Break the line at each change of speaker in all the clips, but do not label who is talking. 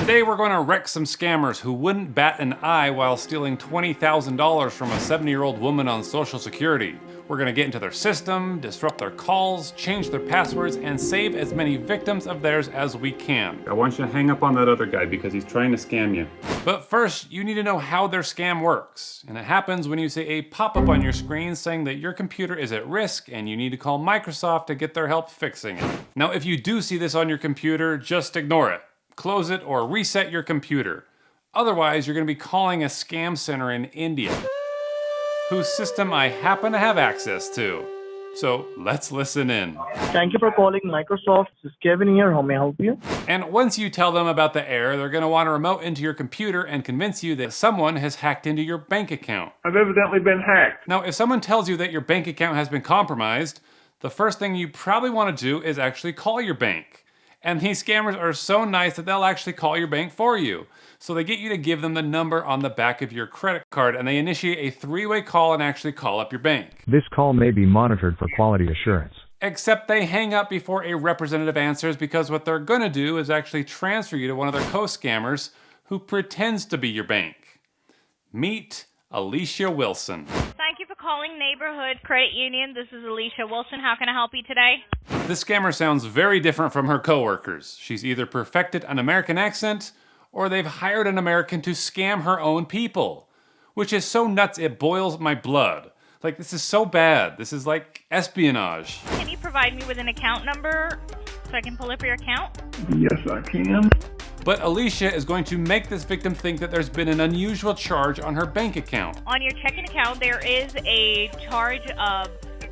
Today we're going to wreck some scammers who wouldn't bat an eye while stealing $20,000 from a 70-year-old woman on Social Security. We're going to get into their system, disrupt their calls, change their passwords, and save as many victims of theirs as we can. I want you to hang up on that other guy because he's trying to scam you. But first, you need to know how their scam works. And it happens when you see a pop-up on your screen saying that your computer is at risk and you need to call Microsoft to get their help fixing it. Now, if you do see this on your computer, just ignore it. Close it or reset your computer. Otherwise, you're going to be calling a scam center in India, whose system I happen to have access to. So let's listen in.
Thank you for calling Microsoft. This is Kevin here. How may I help you?
And once you tell them about the error, they're going to want to remote into your computer and convince you that someone has hacked into your bank account.
I've evidently been hacked.
Now, if someone tells you that your bank account has been compromised, the first thing you probably want to do is actually call your bank. And these scammers are so nice that they'll actually call your bank for you. So they get you to give them the number on the back of your credit card, and they initiate a three-way call and actually call up your bank.
This call may be monitored for quality assurance.
Except they hang up before a representative answers, because what they're gonna do is actually transfer you to one of their co-scammers who pretends to be your bank. Meet Alicia Wilson.
Thank you for calling Neighborhood Credit Union. This is Alicia Wilson. How can I help you today?
This scammer sounds very different from her coworkers. She's either perfected an American accent, or they've hired an American to scam her own people. Which is so nuts it boils my blood. Like, this is so bad. This is like espionage.
Can you provide me with an account number so I can pull up your account?
Yes, I can.
But Alicia is going to make this victim think that there's been an unusual charge on her bank account.
On your checking account, there is a charge of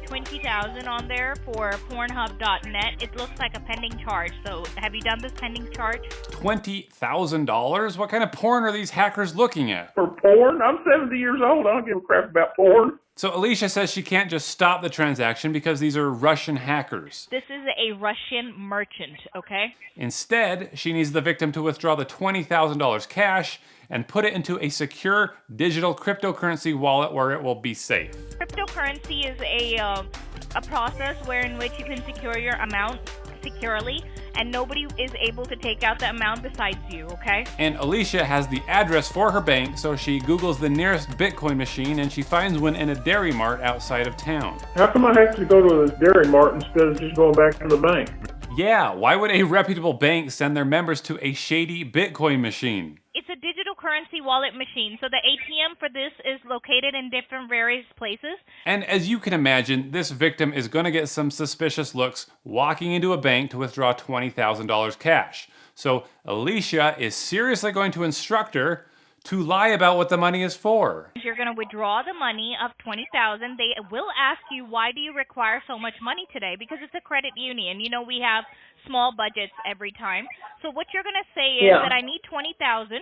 $20,000 on there for Pornhub.net. It looks like a pending charge. So have you done this pending charge?
$20,000? What kind of porn are these hackers looking at?
For porn? I'm 70 years old. I don't give a crap about porn.
So Alicia says she can't just stop the transaction because these are Russian hackers.
This is a Russian merchant, okay?
Instead, she needs the victim to withdraw the $20,000 cash and put it into a secure digital cryptocurrency wallet where it will be safe.
Cryptocurrency is a process in which you can secure your amount securely, and nobody is able to take out the amount besides you, okay?
And Alicia has the address for her bank, so she Googles the nearest Bitcoin machine and she finds one in a Dairy Mart outside of town.
How come I have to go to the Dairy Mart instead of just going back to the bank?
Yeah, why would a reputable bank send their members to a shady Bitcoin machine?
It's a digital currency wallet machine, so the ATM for this is located in different various places.
And as you can imagine, this victim is going to get some suspicious looks walking into a bank to withdraw $20,000 cash. So Alicia is seriously going to instruct her to lie about what the money is for.
You're going to withdraw the money of $20,000. They will ask you, why do you require so much money today? Because it's a credit union. You know, we have small budgets every time. So what you're going to say is that I need $20,000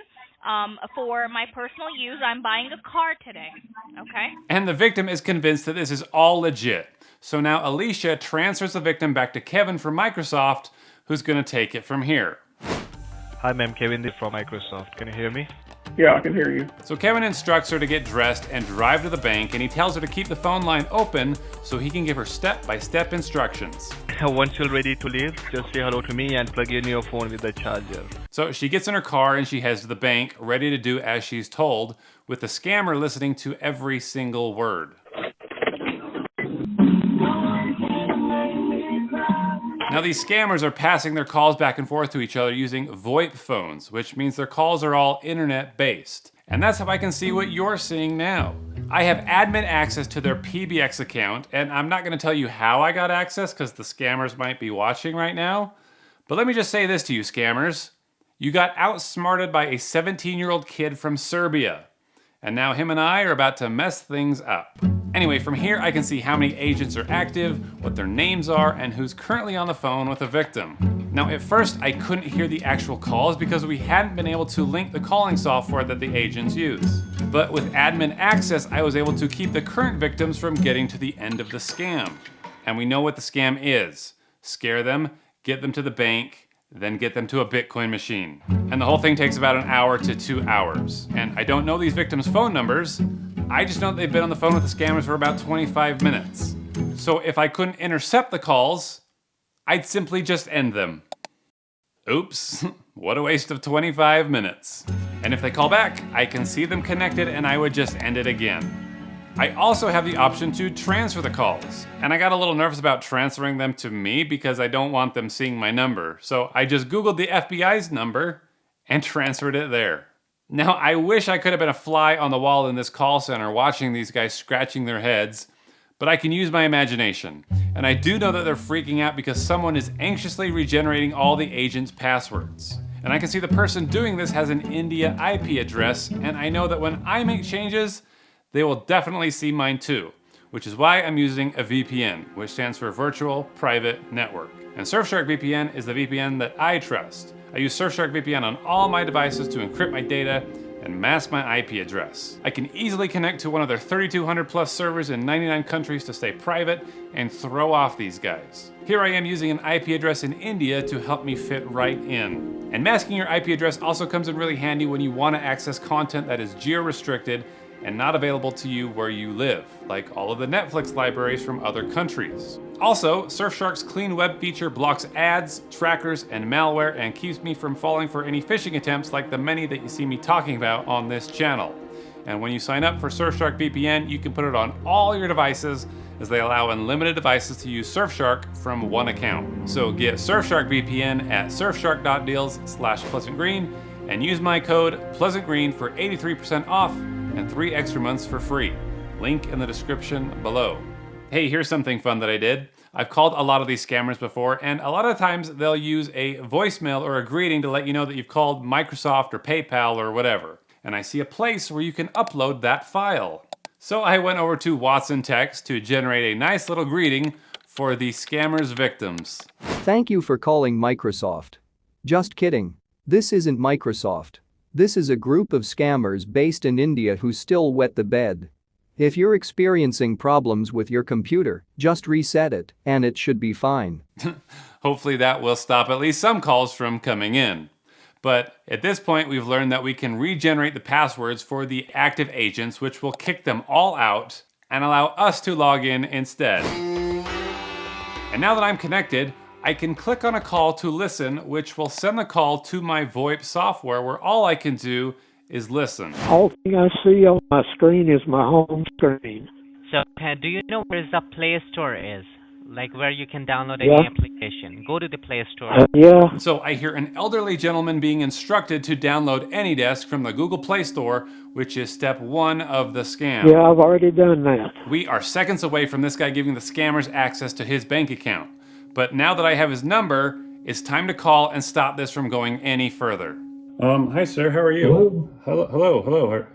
for my personal use. I'm buying a car today, okay?
And the victim is convinced that this is all legit. So now Alicia transfers the victim back to Kevin from Microsoft, who's going to take it from here.
Hi ma'am, Kevin from Microsoft. Can you hear me?
Yeah, I can hear you.
So Kevin instructs her to get dressed and drive to the bank, and he tells her to keep the phone line open so he can give her step-by-step instructions.
Once you're ready to leave, just say hello to me and plug in your phone with the charger.
So she gets in her car and she heads to the bank, ready to do as she's told, with the scammer listening to every single word. Now these scammers are passing their calls back and forth to each other using VoIP phones, which means their calls are all internet-based. And that's how I can see what you're seeing now. I have admin access to their PBX account, and I'm not gonna tell you how I got access because the scammers might be watching right now. But let me just say this to you, scammers. You got outsmarted by a 17-year-old kid from Serbia. And now him and I are about to mess things up. Anyway, from here I can see how many agents are active, what their names are, and who's currently on the phone with the victim. Now at first I couldn't hear the actual calls because we hadn't been able to link the calling software that the agents use. But with admin access, I was able to keep the current victims from getting to the end of the scam. And we know what the scam is. Scare them, get them to the bank, then get them to a Bitcoin machine. And the whole thing takes about an hour to 2 hours. And I don't know these victims' phone numbers. I just know they've been on the phone with the scammers for about 25 minutes. So if I couldn't intercept the calls, I'd simply just end them. Oops. What a waste of 25 minutes. And if they call back, I can see them connected and I would just end it again. I also have the option to transfer the calls. And I got a little nervous about transferring them to me because I don't want them seeing my number. So I just Googled the FBI's number and transferred it there. Now, I wish I could have been a fly on the wall in this call center watching these guys scratching their heads, but I can use my imagination. And I do know that they're freaking out because someone is anxiously regenerating all the agents' passwords. And I can see the person doing this has an India IP address, and I know that when I make changes, they will definitely see mine too, which is why I'm using a VPN, which stands for Virtual Private Network. And Surfshark VPN is the VPN that I trust. I use Surfshark VPN on all my devices to encrypt my data and mask my IP address. I can easily connect to one of their 3,200 plus servers in 99 countries to stay private and throw off these guys. Here I am using an IP address in India to help me fit right in. And masking your IP address also comes in really handy when you want to access content that is geo-restricted and not available to you where you live, like all of the Netflix libraries from other countries. Also, Surfshark's Clean Web feature blocks ads, trackers, and malware and keeps me from falling for any phishing attempts like the many that you see me talking about on this channel. And when you sign up for Surfshark VPN, you can put it on all your devices as they allow unlimited devices to use Surfshark from one account. So get Surfshark VPN at surfshark.deals/pleasantgreen and use my code pleasantgreen for 83% off and 3 extra months for free. Link in the description below. Hey, here's something fun that I did. I've called a lot of these scammers before, and a lot of times they'll use a voicemail or a greeting to let you know that you've called Microsoft or PayPal or whatever. And I see a place where you can upload that file. So I went over to Watson Text to generate a nice little greeting for the scammer's victims.
Thank you for calling Microsoft. Just kidding. This isn't Microsoft. This is a group of scammers based in India who still wet the bed. If you're experiencing problems with your computer, just reset it, and it should be fine.
Hopefully that will stop at least some calls from coming in. But at this point, we've learned that we can regenerate the passwords for the active agents, which will kick them all out and allow us to log in instead. And now that I'm connected, I can click on a call to listen, which will send the call to my VoIP software where all I can do is listen.
All thing I see on my screen is my home screen.
So, do you know where the Play Store is? Like where you can download any application. Go to the Play Store.
Yeah.
So I hear an elderly gentleman being instructed to download AnyDesk from the Google Play Store, which is step 1 of the scam.
Yeah, I've already done that.
We are seconds away from this guy giving the scammers access to his bank account. But now that I have his number, it's time to call and stop this from going any further. Hi sir, how are you? Hello. Are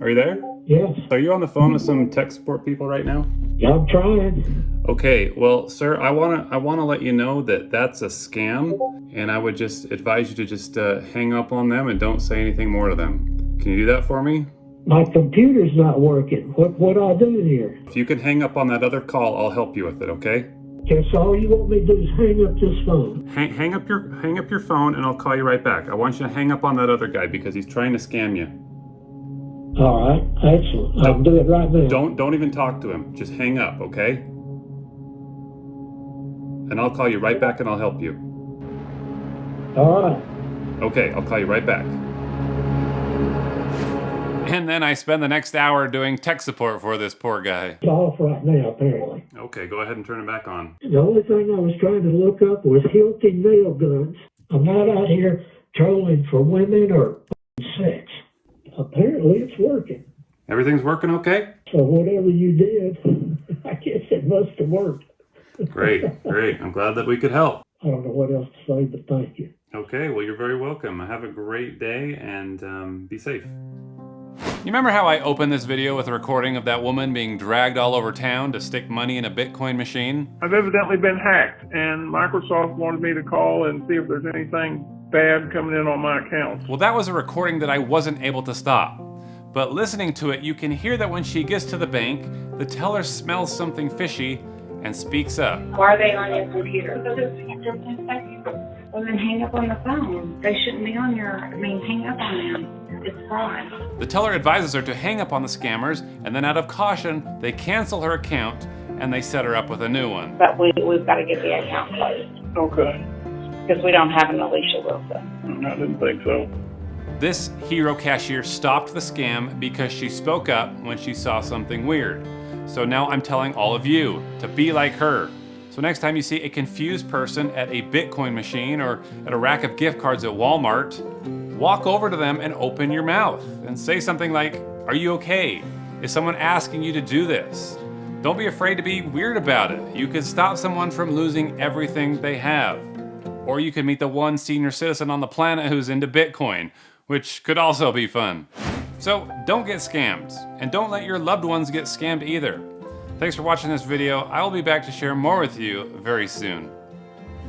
you there?
Yes.
Are you on the phone with some tech support people right now?
Yeah, I'm trying.
Okay, well, sir, I wanna let you know that that's a scam, and I would just advise you to just hang up on them and don't say anything more to them. Can you do that for me?
My computer's not working. What do I do here?
If you can hang up on that other call, I'll help you with it. Okay?
Okay, so all you want me to do is hang up this phone.
Hang up your phone, and I'll call you right back. I want you to hang up on that other guy because he's trying to scam you.
All right, excellent. I'll do it right now.
Don't even talk to him. Just hang up, okay? And I'll call you right back and I'll help you.
All right.
Okay, I'll call you right back. And then I spend the next hour doing tech support for this poor guy.
It's off right now, apparently.
Okay, go ahead and turn it back on.
The only thing I was trying to look up was Hilti nail guns. I'm not out here trolling for women or sex. Apparently it's working.
Everything's working okay?
So whatever you did, I guess it must have worked.
Great. I'm glad that we could help.
I don't know what else to say, but thank you.
Okay, well, you're very welcome. Have a great day and be safe. You remember how I opened this video with a recording of that woman being dragged all over town to stick money in a Bitcoin machine?
I've evidently been hacked, and Microsoft wanted me to call and see if there's anything bad coming in on my account.
Well, that was a recording that I wasn't able to stop. But listening to it, you can hear that when she gets to the bank, the teller smells something fishy and speaks up.
Why are they on your computer? Because it's for 10 seconds. Well, then hang up on the phone. They shouldn't be on hang up on them. It's fraud.
The teller advises her to hang up on the scammers, and then out of caution, they cancel her account and they set her up with a new one.
But we've got to get the account closed.
Okay.
because we don't have an Alicia Wilson.
I didn't think so.
This hero cashier stopped the scam because she spoke up when she saw something weird. So now I'm telling all of you to be like her. So next time you see a confused person at a Bitcoin machine or at a rack of gift cards at Walmart, walk over to them and open your mouth and say something like, "Are you okay? Is someone asking you to do this?" Don't be afraid to be weird about it. You could stop someone from losing everything they have. Or you could meet the one senior citizen on the planet who's into Bitcoin, which could also be fun. So don't get scammed, and don't let your loved ones get scammed either. Thanks for watching this video. I will be back to share more with you very soon.